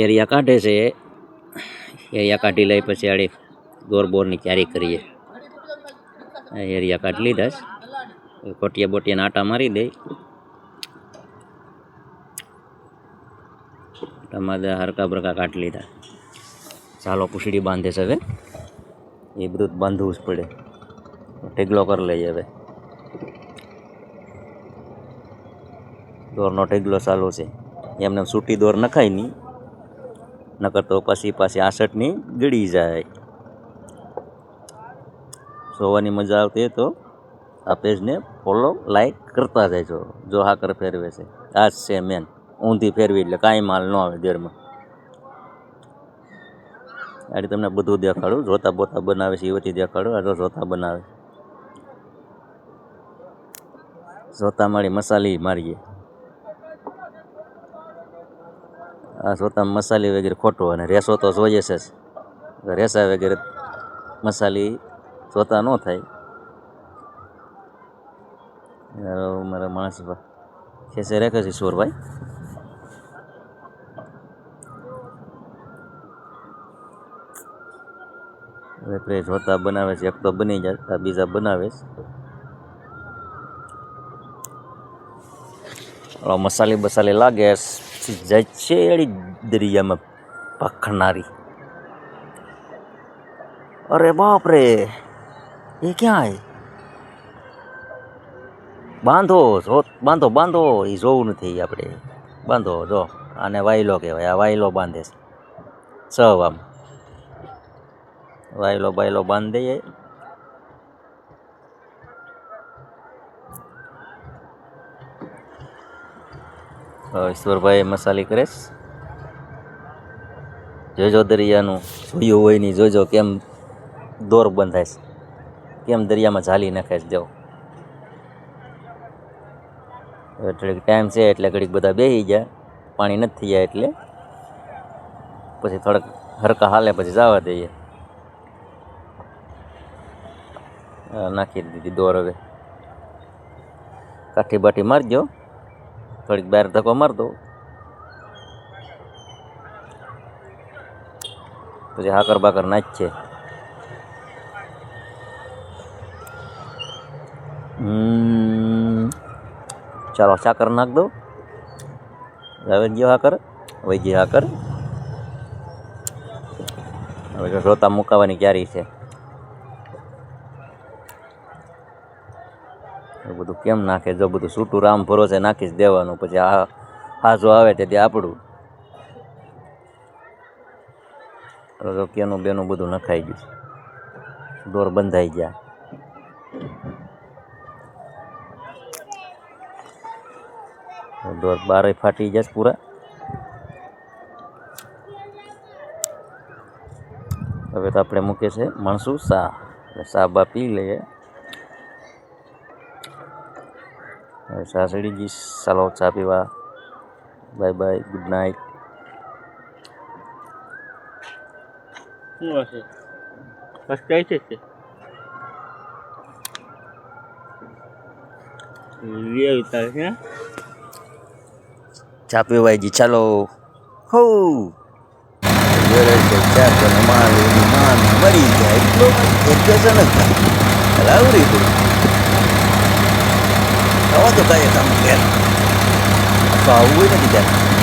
Area કાઢે છે. Area કાઢી લઈ પછી આડી દોરબોરની તૈયારી કરીએ. એરિયા કાઢી લીધા છે. કોટિયા બોટિયાના આટા મારી દે. ટમાટા હરકા બરકા કાઢી લીધા. ચાલો પૂછડી બાંધે છે હવે. એ બધું બાંધવું જ પડે. ઢેગલો કરી લઈએ હવે. દોરનો ઢેગલો ચાલુ છે. એમને સૂટી દોર નખાય નહીં, નકર તો પાછી 68ની ગળી જાય. જોવાની મજા આવતી હોય તો આ પેજને ફોલો લાઈક કરતા જજો. જો હાકર ફેરવે છે આ જ છે મેન. ઊંધી ફેરવી એટલે કાંઈ માલ ન આવે દેરમાં. આડી તમને બધું દેખાડું. જોતા બોતા બનાવે છે એવથી દેખાડું. આ જો જોતા બનાવે. જોતા મારી મસાલી મારીએ. આ જોતા મસાલી વગેરે ખોટું, અને રેસો તો જોઈએ છે. રેસા વગેરે મસાલી જોતા ન થાય. મારા માણસ ખેસે રાખે છે ઈશ્વરભાઈ. હવે જોતા બનાવે છે. એક તો બની જાય, બીજા બનાવે છે. મસાલી બસાલી લાગે જાય છે એડી દરિયામાં પખનારી. અરે બાપ રે, એ ક્યાં હે? બાંધો બાંધો બાંધો. એ જોવું નથી આપણે. બાંધો જો. આને વાયલો કહેવાય. આ વાયલો બાંધે છે. સવ આમ વાયલો બાયલો બાંધી દઈએ. ઈશ્વરભાઈ મસાલી કરે છે. જોજો દરિયાનું જોયું હોય નહીં. જોજો કેમ દોર બંધાય છે, કેમ દરિયામાં ઝાલી નાખે છે. જાઓ એટલે ટાઈમ છે એટલે ઘડીક બધા બેસી ગયા. પાણી નથી થઈ જાય એટલે પછી થોડાક હરકા હાલે પછી જવા દઈએ. નાખી દીધી દોર. હવે કાઠી બાઠી મારજો. થોડીક બહાર ધક્કો માર દો પછી હાકર બાકર નાખીએ. ચાલો સાકર નાખ દો. હવે ગયો હાકર. વહી ગઈ હાકર. હવે જો રોતા મુકાવાની ક્યારી છે. એ બધું કેમ નાખે? જો બધું છૂટું રામ ભરોસે નાખી જ દેવાનું. પછી આ જો આવે તેથી આપણું જો કેનું બેનું બધું નખાઈ ગયું. દોર બંધાઈ ગયા. દોર બારે ફાટી જશે પૂરા. હવે તો આપણે મૂકે છે માણસું સા. સા બા પી લઈએ. હવે ચા ચડી ગઈ. ચાલો ચા પીવા. Bye bye, good night. ચા પીવાય જી. ચાલો હો ચા તો માલ મરી જાય એટલો એજ્યુકેશન જ થાય. આવડી પડું આવા તો કાંઈ કામ કે આવું હોય નથી ત્યારે.